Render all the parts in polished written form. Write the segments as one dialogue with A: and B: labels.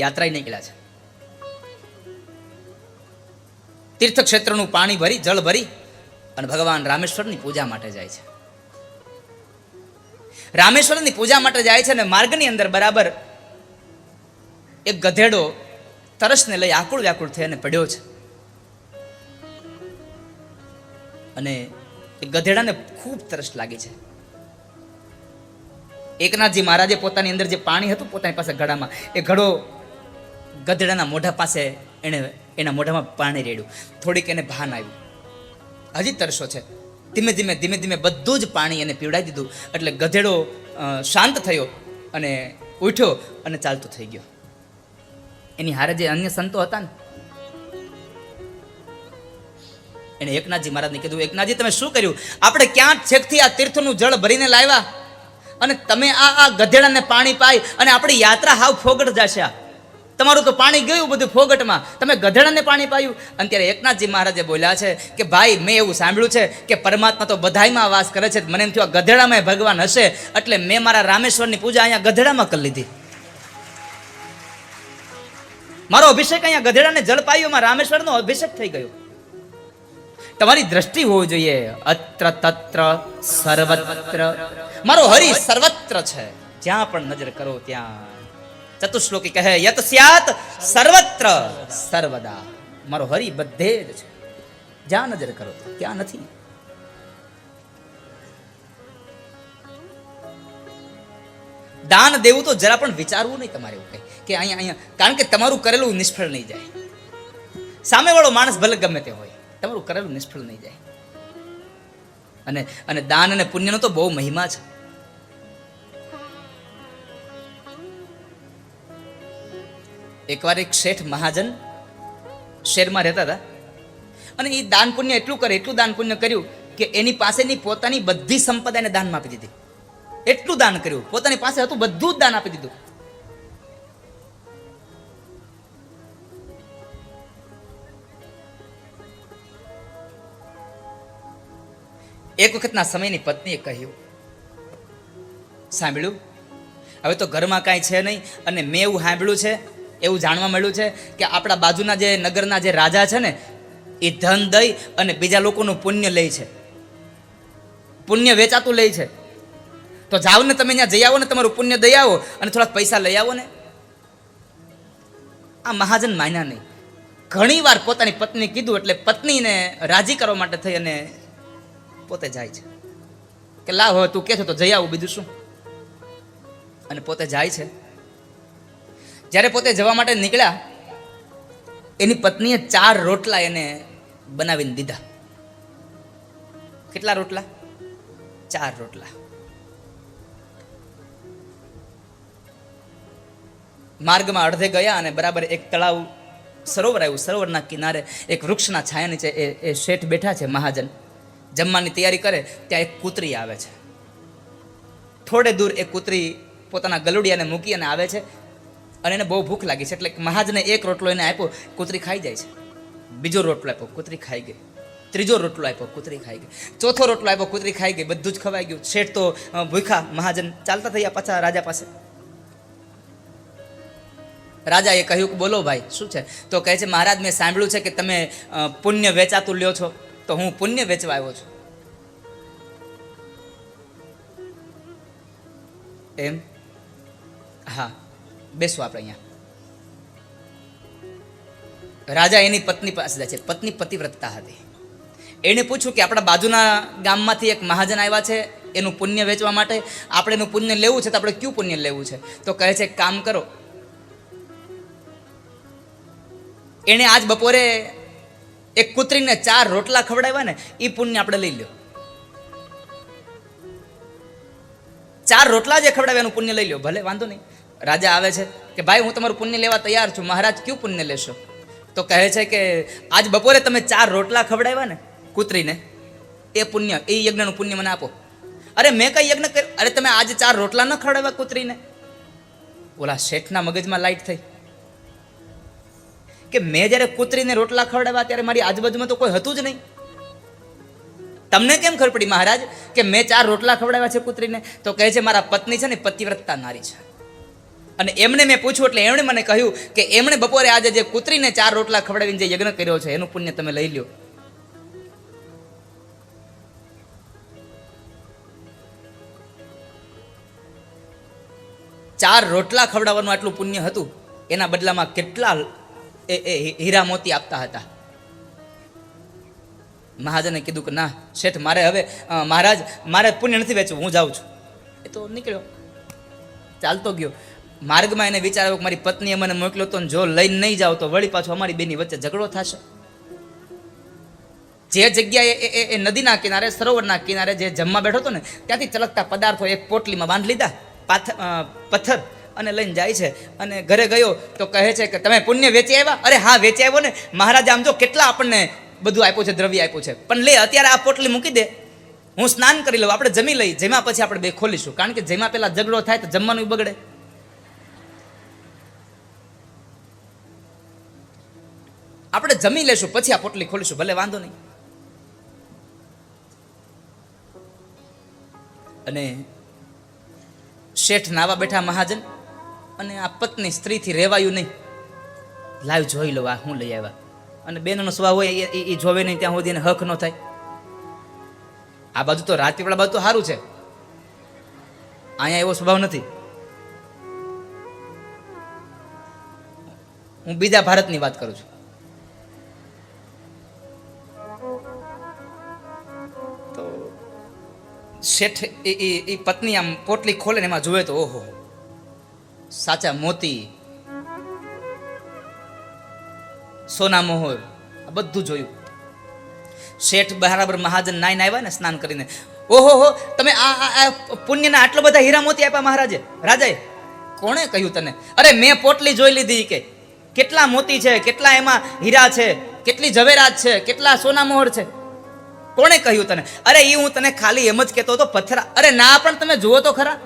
A: યાત્રાએ નીકળ્યા છે. તીર્થક્ષેત્રનું પાણી ભરી, જળ ભરી અને ભગવાન રામેશ્વરની પૂજા માટે જાય છે. રામેશ્વરની પૂજા માટે જાય છે અને માર્ગની અંદર બરાબર એક ગધેડો તરસને લઈ આકુળ વ્યાકુળ થઈ અને પડ્યો છે. અને એ ગધેડાને ખૂબ તરસ લાગી છે. એકનાથજી મહારાજે પોતાની અંદર જે પાણી હતું પોતાની પાસે ઘડામાં, એ ઘડો ગધેડાના મોઢા પાસે એના મોઢામાં પાણી રેડ્યું. થોડીક એને ભાન આવ્યું, હજી તરસો છે. ધીમે ધીમે બધું જ પાણી એને પીવડાવી દીધું. એટલે ગધેડો શાંત થયો અને ઉઠ્યો અને ચાલતો થઈ ગયો. એની હારે જે અન્ય સંતો હતા ને, એને એકનાથજી મહારાજને કીધું, એકનાથજી તમે શું કર્યું? આપણે ક્યાં છેકથી આ તીર્થનું જળ ભરીને લાવ્યા અને તમે આ ગધેડાને પાણી પાઈ અને આપણી યાત્રા હાવ ફોગટ જશે. તમારું તો પાણી ગયું બધું ફોગટમાં, તમે ગધેડાને પાણી પાયું. અને ત્યારે એકનાથજી મહારાજે બોલ્યા છે કે ભાઈ, મેં એવું સાંભળ્યું છે કે પરમાત્મા તો બધાયમાં વાસ કરે છે. મને એમ થયું આ ગધેડામાં ભગવાન હશે, એટલે મેં મારા રામેશ્વરની પૂજા અહીંયા ગધેડામાં કરી લીધી. મારો અભિષેક અહીંયા ગધેડાને જળ પાયું, એમાં રામેશ્વરનો અભિષેક થઈ ગયો. તમારી દ્રષ્ટિ હોવી જોઈએ અત્ર તત્ર સર્વત્ર. મારો હરિ સર્વત્ર છે, જ્યાં પણ નજર કરો ત્યાં. ચતુશ્લોકી કહે યત સ્યાત સર્વત્ર સર્વદા. મારો હરિ બધે જ છે, જ્યાં નજર કરો ત્યાં નથી. દાન દેવું તો જરા પણ વિચારવું નહીં તમારે એવું કે અહીંયા, કારણ કે તમારું કરેલું નિષ્ફળ નહીં જાય. સામે વાળો માણસ ભલે ગમે તે હોય, તમારું કરેલું નિષ્ફળ નહીં જાય. અને દાન અને પુણ્યનો તો બહુ મહિમા છે. એકવાર એક શેઠ મહાજન શહેરમાં રહેતા હતા અને એ દાન પુણ્ય એટલું દાન પુણ્ય કર્યું કે એની પાસેની પોતાની બધી સંપદા એને દાનમાં આપી દીધી. એટલું દાન કર્યું, પોતાની પાસે હતું બધું જ દાન આપી દીધું. એક વખતના સમયની પત્નીએ કહ્યું, સાંભળ્યું, હવે તો ઘરમાં કાંઈ છે નહીં અને મેં એવું સાંભળ્યું છે, એવું જાણવા મળ્યું છે કે આપણા બાજુના જે નગરના જે રાજા છે ને, એ ધન દઈ અને બીજા લોકોનું પુણ્ય લે છે, પુણ્ય વેચાતું લે છે. તો જાઓ ને તમે ત્યાં જઈ આવો ને, તમારું પુણ્ય દઈ આવો અને થોડાક પૈસા લઈ આવો ને. આ મહાજન માન્યા નહીં. ઘણી વાર પોતાની પત્ની કીધું એટલે પત્નીને રાજી કરવા માટે થઈ અને પોતે જાય છે કે લાવ હવે તું કે છો તો જઈ આવું, બીજું શું. અને પોતે જાય છે. જ્યારે પોતે જવા માટે નીકળ્યા, એની પત્નીએ 4 રોટલા એને બનાવીને દીધા. કેટલા રોટલા? 4 રોટલા. માર્ગમાં અડધે ગયા અને બરાબર એક તળાવ સરોવર આવ્યું. સરોવરના કિનારે એક વૃક્ષના છાયા નીચે એ શેઠ બેઠા છે મહાજન, જમવાની તૈયારી કરે. ત્યાં એક કૂતરી આવે છે. થોડે દૂર એક કૂતરી પોતાના ગલુડિયાને મૂકી અને આવે છે અને એને બહુ ભૂખ લાગી છે. એટલે મહાજને એક રોટલો એને આપ્યો, કૂતરી ખાઈ જાય છે. બીજો રોટલો આપ્યો, કૂતરી ખાઈ ગઈ. ત્રીજો રોટલો આપ્યો, કૂતરી ખાઈ ગઈ. ચોથો રોટલો આપ્યો, કૂતરી ખાઈ ગઈ. બધું જ ખવાઈ ગયું. શેઠ તો ભૂખા. મહાજન ચાલતા થયા પાછા રાજા પાસે. રાજાએ કહ્યું કે બોલો ભાઈ, શું છે? તો કહે છે, મહારાજ, મેં સાંભળ્યું છે કે તમે પુણ્ય વેચાતું લ્યો છો, તો હું પુણ્ય વેચવા આવ્યો છું. એમ? હા, બેસો આપણે અહીંયા. રાજા એની પત્ની પાસે જાય છે. પત્ની પતિવ્રતા હતી. એને પૂછ્યું કે આપણા બાજુના ગામમાંથી એક મહાજન આવ્યા છે એનું પુણ્ય વેચવા માટે, આપણે એનું પુણ્ય લેવું છે, તો આપણે કયું પુણ્ય લેવું છે? તો કહે છે, કામ કરો, એને આજ બપોરે એક કૂતરીને 4 રોટલા ખવડાવ્યા ને, એ પુણ્ય આપણે લઈ લ્યો. 4 રોટલા જે ખવડાવ્યા એનું પુણ્ય લઈ લ્યો. ભલે, વાંધો નહીં. રાજા આવે છે કે ભાઈ, હું તમારું પુણ્ય લેવા તૈયાર છું. મહારાજ, કયું પુણ્ય લેશો? તો કહે છે કે આજ બપોરે તમે 4 રોટલા ખવડાવ્યા ને કૂતરીને, એ પુણ્ય, એ યજ્ઞનું પુણ્ય મને આપો. અરે મેં કઈ યજ્ઞ કર્યો? અરે તમે આજે 4 રોટલા ન ખવડાવ્યા કૂતરીને? ઓલા શેઠના મગજમાં લાઈટ થઈ કે મેં જ્યારે કૂતરીને રોટલા ખવડાવ્યા ત્યારે મારી આજુબાજુમાં તો કોઈ હતું જ નહીં. તમને કેમ ખબર પડી મહારાજ કે મેં 4 રોટલા ખવડાવ્યા છે કૂતરીને? તો કહે છે, મારા પત્ની છે ને પતિવ્રતા નારી છે. અને એમને મેં પૂછ્યું એટલે એમણે મને કહ્યું કે એમણે બપોરે આજે જે કૂતરીને 4 રોટલા ખવડાવીને જે યજ્ઞ કર્યો છે એનું પુણ્ય તમે લઈ લ્યો. ચાર રોટલા ખવડાવવાનું આટલું પુણ્ય હતું, એના બદલામાં કેટલા એ હીરા મોતી આપતા હતા. મહાજને કીધું કે ના શેઠ, મારે હવે મહારાજ મારે પુણ્ય નથી વેચવું, હું જાઉં છું. એ તો નીકળ્યો, ચાલતો ગયો. માર્ગમાં એને વિચાર આવ્યો કે મારી પત્નીએ મને મોકલ્યો તો જો લઈને નહીં જાવ તો વળી પાછો અમારી બેની વચ્ચે ઝઘડો થશે. જે જગ્યાએ એ નદીના કિનારે, સરોવરના કિનારે જે જમવા બેઠો હતો ને, ત્યાંથી ચલકતા પદાર્થો એક પોટલીમાં બાંધી લીધા, પથ્થર, અને લઈને જાય છે. અને ઘરે ગયો તો કહે છે કે તમે પુણ્ય વેચી આવ્યા? અરે હા વેચી આવ્યો ને મહારાજ, આમ જો કેટલા આપણને બધું આપ્યું છે, દ્રવ્ય આપ્યું છે, પણ લે અત્યારે આ પોટલી મૂકી દે, હું સ્નાન કરી લઉં, આપણે જમી લઈ, જેમાં પછી આપણે બે ખોલીશું, કારણ કે જેમાં પેલા ઝઘડો થાય તો જમવાનું બગડે. આપણે જમી લેશું પછી આ પોટલી ખોલીશું, ભલે વાંધો નહીં. અને શેઠ નાવા બેઠા મહાજન, અને આ પત્ની સ્ત્રીથી રહેવાયું નહીં, લાવ જોઈ લો આ હું લઈ આવ્યા. અને બેનનો સ્વભાવ હોય એ જોવે નહીં ત્યાં સુધી એને હક ન થાય. આ બાજુ તો રાજપીપળા બાજુ તો સારું છે, અહીંયા એવો સ્વભાવ નથી. હું બીજા ભારતની વાત કરું છું. તો શેઠ એ પત્ની આમ પોટલી ખોલે ને એમાં જોવે તો ઓહો, સાચા મોતી, સોના મોહર, આ બધું જોયું. શેઠ બરાબર મહાજન નાઈને આવ્યા ને સ્નાન કરીને, ઓહો હો, તમે આ પુણ્યના આટલા બધા હીરા મોતી આપ્યા મહારાજે, રાજાએ? કોણે કહ્યું તને? અરે મેં પોટલી જોઈ લીધી કે કેટલા મોતી છે, કેટલા એમાં હીરા છે, કેટલી ઝવેરાત છે, કેટલા સોના મોહર છે. કોણે કહ્યું તને? અરે એ હું તને ખાલી એમ જ કહેતો હતો, પથ્થરા. અરે ના, પણ તમે જુઓ તો ખરા,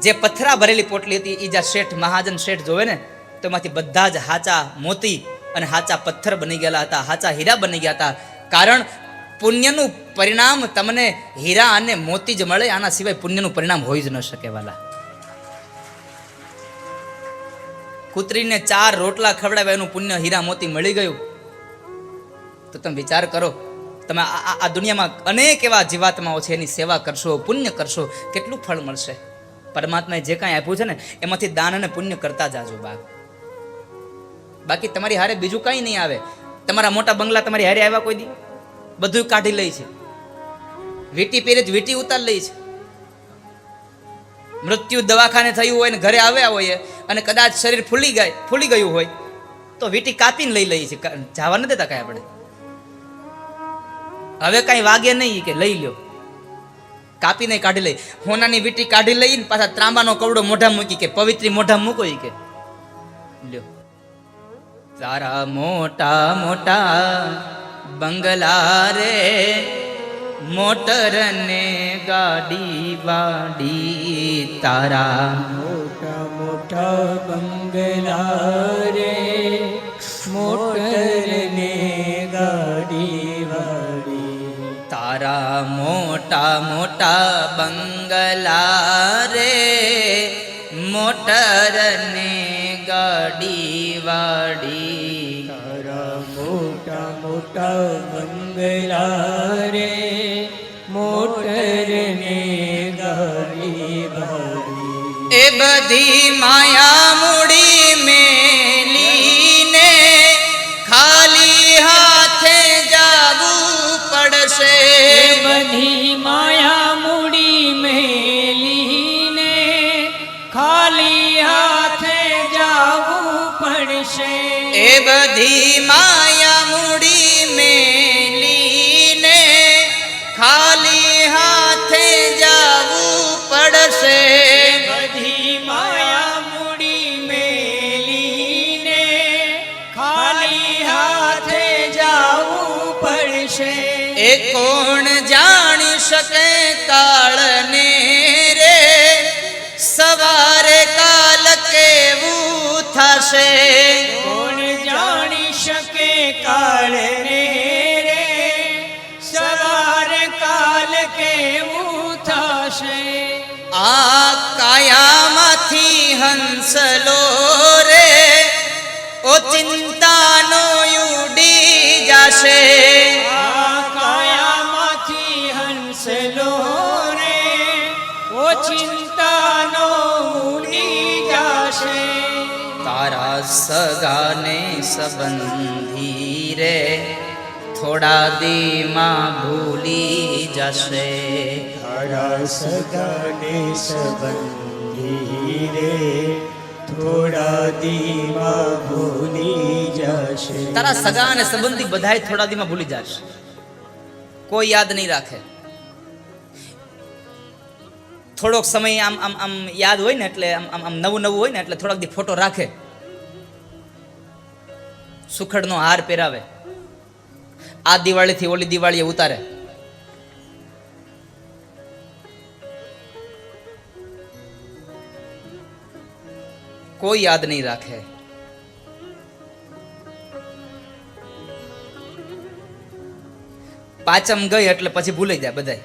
A: જે પથ્થરા ભરેલી પોટલી હતી એ જ્યાં શેઠ મહાજન શેઠ જોવે ને તો એમાંથી બધા જ હાચા મોતી અને હાચા પથ્થર બની ગયેલા હતા, હાચા હીરા બની ગયા હતા. કારણ પુણ્યનું પરિણામ તમને હીરા અને મોતી જ મળે, આના સિવાય પુણ્યનું પરિણામ હોઈ જ ન શકે. વાલા, કૂતરીને 4 રોટલા ખવડાવ્યા એનું પુણ્ય હીરા મોતી મળી ગયું. તો તમે વિચાર કરો, તમે આ દુનિયામાં અનેક એવા જીવાત્માઓ છે, એની સેવા કરશો, પુણ્ય કરશો, કેટલું ફળ મળશે. પરમાત્માએ જે કાંઈ આપ્યું છે ને એમાંથી દાન અને પુણ્ય કરતા જાજો બા. બાકી તમારી હારે બીજું કાંઈ નહીં આવે. તમારા મોટા બંગલા તમારી હારે આવ્યા કોઈ દી? બધું કાઢી લે છે, વીટી પહેરે જ વીટી ઉતાર લે છે. મૃત્યુ દવાખાને થયું હોય ને ઘરે આવ્યા હોય અને કદાચ શરીર ફૂલી ગયું હોય તો વીટી કાપીને લઈ લઈએ છે, જવા નથી દેતા કાંઈ. આપણે હવે કાંઈ વાગે નહીં કે લઈ લ્યો, કાપીને કાઢી લઈ. હોનાની વીટી કાઢી લઈને પાછા ત્રાંબાનો કવડો મોઢા મૂકી કે પવિત્રી મોઢા મૂકો કે લ્યો. તારા મોટા મોટા બંગલા રે, મોટર ને ગાડી વાડી, તારા
B: મોટા મોટા બંગલા રે, મોટર ને ગાડી વાડી,
A: તારા મોટા મોટા બંગલા રે, મોટર ને ગાડી વાડી,
B: તારા મોટા મોટા બંગલા રે, મોટર ને ગાડી વાડી.
A: એ બધી માયા મૂડી મેલીને ખાલી હાથે જાવું પડશે.
B: બધી માયા મૂડી મેલીને ખાલી હાથે જાવું પડશે.
A: એ બધી માયા મૂડી મેલીને ખાલી હાથે જાવું પડશે.
B: બધી માયા મૂડી મેલીને ખાલી હાથે જાવું પડશે.
A: એ કોણ જાણી શકે કાળને રે, સવારે કાલ કેવું થશે.
B: કોણ જાણી શકે કાળને રે, સવારે કાલ કેવું થશે.
A: આ કાયામાંથી સગાને સંબંધી રે થોડા દીમાં ભૂલી જશે.
B: તારા સગાને સંબંધી રે થોડા દીમાં ભૂલી જશે.
A: તારા સગા અને સંબંધી બધાય થોડા દીમાં ભૂલી જશે, કોઈ યાદ નહીં રાખે. થોડોક સમય આમ આમ આમ યાદ હોય ને એટલે આમ આમ નવું નવું હોય ને એટલે થોડાક દી ફોટો રાખે, સુખડનો હાર પહેરાવે, આ દિવાળીથી ઓલી દિવાળીએ ઉતારે. કોઈ યાદ નહીં રાખે. પાંચમ ગઈ એટલે પછી ભૂલી જાય બધાય.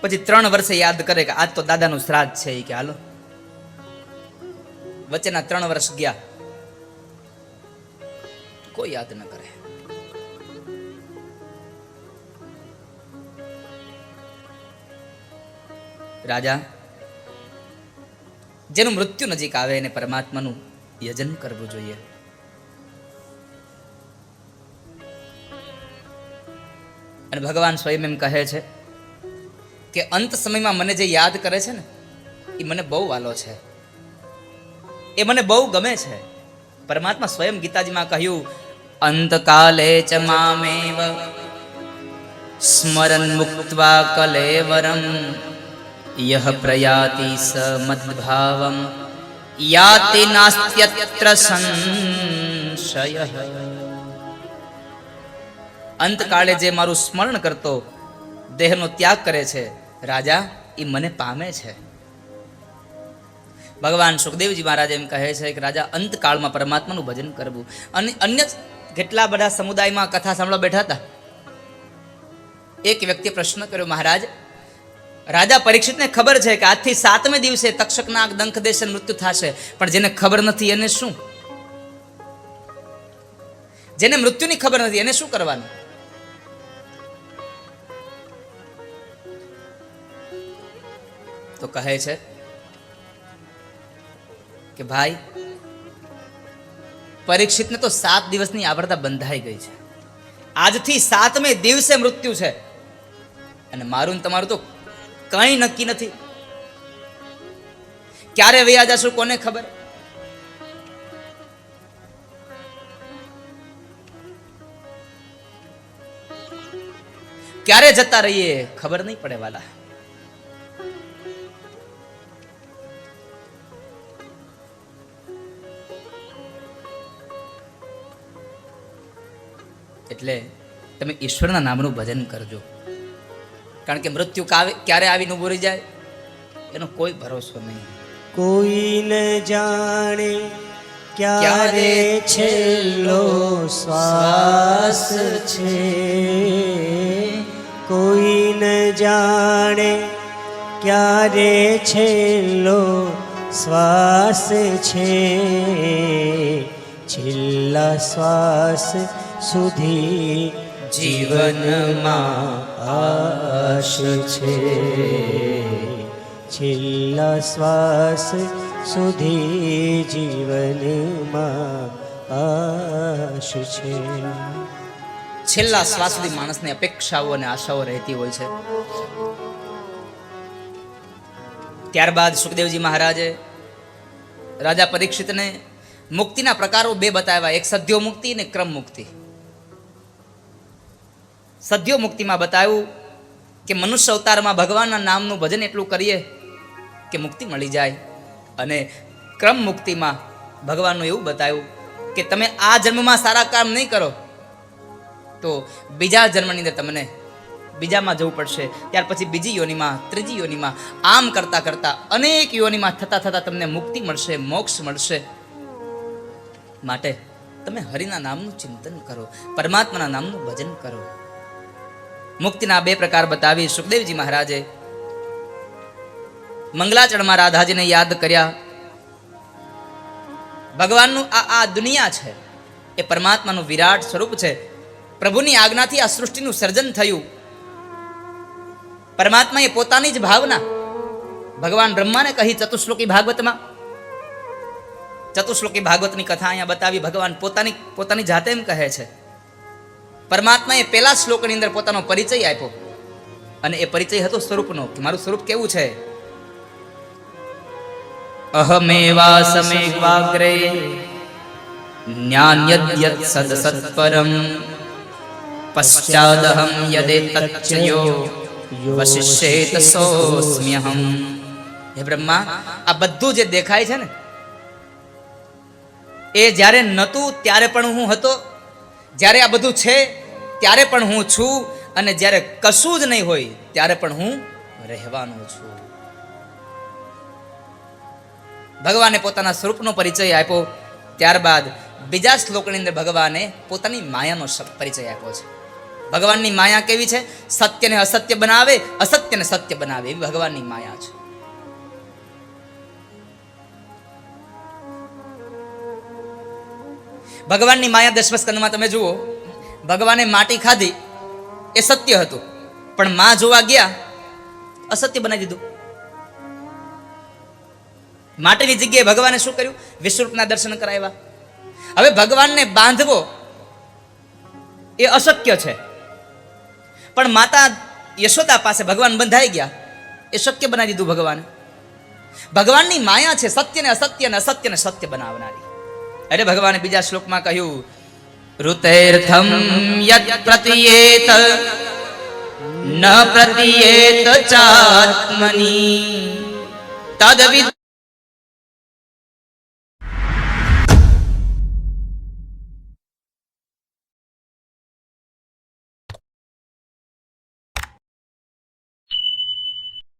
A: પછી 3 વર્ષે યાદ કરે કે આજ તો દાદાનું શ્રાદ્ધ છે, કે હાલો. વચ્ચેના 3 વર્ષ ગયા, કોઈ યાદ ન કરે. રાજા, જેનું મૃત્યુ નજીક આવે એને પરમાત્માનું યજન કરવું જોઈએ. અને ભગવાન સ્વયં એમ કહે છે કે અંત સમયમાં મને જે યાદ કરે છે ને એ મને બહુ વાલો છે, એ મને બહુ ગમે છે. પરમાત્મા સ્વયં ગીતાજીમાં કહ્યું, અંતકાલે ચ મામેવ સ્મરન મુક્ત્વા કલેવરમ યહ પ્રયાતિ સ મદ્ભાવમ યાતિ નાસ્ત્યત્ર સંશયઃ. અંતકાળે જે મારું સ્મરણ કરતો દેહનો ત્યાગ કરે છે રાજા, એ મને પામે છે. ભગવાન સુખદેવજી મહારાજ એમ કહે છે કે રાજા, અંતકાળમાં પરમાત્માનું ભજન કરવું. અને અન્ય કેટલા બધા સમુદાયમાં કથા સાંભળવા બેઠા હતા. એક વ્યક્તિએ પ્રશ્ન કર્યો, મહારાજ, રાજા પરીક્ષિતને ખબર છે કે આજથી 7મે દિવસે તક્ષકના ડંખ દેશે મૃત્યુ થશે, પણ જેને ખબર નથી એને શું? જેને મૃત્યુની ખબર નથી એને શું કરવાનું? તો કહે છે કે ભાઈ, પરીક્ષિતને તો 7 દિવસની આવરદા બંધાઈ ગઈ છે. આજથી 7મે દિવસે મૃત્યુ છે, અને મારું ને તમારું તો કંઈ નક્કી નથી. ક્યારે વયા જશું કોને ખબર? ક્યારે જતા રહીએ ખબર નહીં પડે વાલા. એટલે તમે ઈશ્વરના નામનું ભજન કરજો, કારણ કે મૃત્યુ ક્યારે આવીને ઉભો રહી જાય એનો કોઈ ભરોસો નહીં.
B: કોઈ ન જાણે ક્યારે છેલ્લો શ્વાસ છે, કોઈ ન જાણે ક્યારે છેલ્લો શ્વાસ છે. છેલ્લા શ્વાસ સુધી જીવનમાં આશ છે. છેલ્લા શ્વાસ સુધી જીવનમાં આશ છે.
A: છેલ્લા શ્વાસ સુધી માણસની અપેક્ષાઓ અને આશાઓ રહેતી હોય છે. ત્યારબાદ સુખદેવજી મહારાજે રાજા પરીક્ષિતને મુક્તિના પ્રકારો 2 બતાવ્યા, એક સદ્યો મુક્તિ અને ક્રમ મુક્તિ. સદ્યો મુક્તિમાં બતાવ્યું કે મનુષ્ય અવતારમાં ભગવાનના નામનું ભજન એટલું કરીએ કે મુક્તિ મળી જાય, અને ક્રમ મુક્તિમાં ભગવાનનું એવું બતાવ્યું કે તમે આ જન્મમાં સારા કામ નહીં કરો તો બીજા જન્મની અંદર તમને બીજામાં જવું પડશે, ત્યાર પછી બીજી યોનિમાં, ત્રીજી યોનિમાં, આમ કરતા કરતા અનેક યોનિમાં થતા થતા તમને મુક્તિ મળશે, મોક્ષ મળશે. માટે તમે હરિના નામનું ચિંતન કરો, પરમાત્માના નામનું ભજન કરો. મુક્તિના 2 પ્રકાર બતાવી સુખદેવજી મહારાજે. મંગલાચરણમાં રાધાજીને યાદ કર્યા. ભગવાનનું આ દુનિયા છે એ પરમાત્માનું વિરાટ સ્વરૂપ છે. પ્રભુની આજ્ઞાથી આ સૃષ્ટિનું સર્જન થયું. પરમાત્માએ પોતાની જ ભાવના ભગવાન બ્રહ્માને કહી ચતુશ્લોકી ભાગવતમાં ચતુશ્લોકી ભાગવતની કથા અહીંયા બતાવી. ભગવાન પોતાની જાતે એમ કહે છે, પરમાત્માએ પહેલા શ્લોકની અંદર પોતાનો પરિચય આપ્યો અને એ પરિચય હતો સ્વરૂપનો, કે મારું સ્વરૂપ કેવું છે. અહમેવાસમેવાગ્રે જ્ઞાન્યદ્યત સદસત્પરમ પશ્ચાદહમ યદેતચ્ચયો વશિષ્યેત સોસ્મ્યહમ. હે બ્રહ્મા, આ બધું જે દેખાય છે ને, એ જ્યારે નહોતું ત્યારે પણ હું હતો, જ્યારે આ બધું છે ત્યારે પણ હું છું, અને જ્યારે કશું જ નહીં હોય ત્યારે પણ હું રહેવાનો છું. ભગવાને પોતાના સ્વરૂપનો પરિચય આપ્યો. ત્યારબાદ બીજા શ્લોકની અંદર ભગવાને પોતાની માયાનો પરિચય આપ્યો છે. ભગવાનની માયા કેવી છે? સત્યને અસત્ય બનાવે, અસત્યને સત્ય બનાવે, એવી ભગવાનની માયા છે. ભગવાનની માયા દસમા સ્કંદમાં તમે જુઓ, ભગવાને માટી ખાધી એ સત્ય હતું, પણ માં જોવા ગયા અસત્ય બનાવી દીધું. માટીની જગ્યાએ ભગવાને શું કર્યું? વિશ્વરૂપના દર્શન કરાવ્યા. હવે ભગવાનને બાંધવો એ અશક્ય છે, પણ માતા યશોદા પાસે ભગવાન બંધાઈ ગયા, એ શક્ય બનાવી દીધું ભગવાને. ભગવાનની માયા છે સત્યને અસત્ય અને અસત્યને સત્ય બનાવનારી. એટલે ભગવાને બીજા શ્લોકમાં કહ્યું, ઋતેર્થમ યત પ્રતિયેત ન પ્રતિયેત ચાત્મની તદવિદ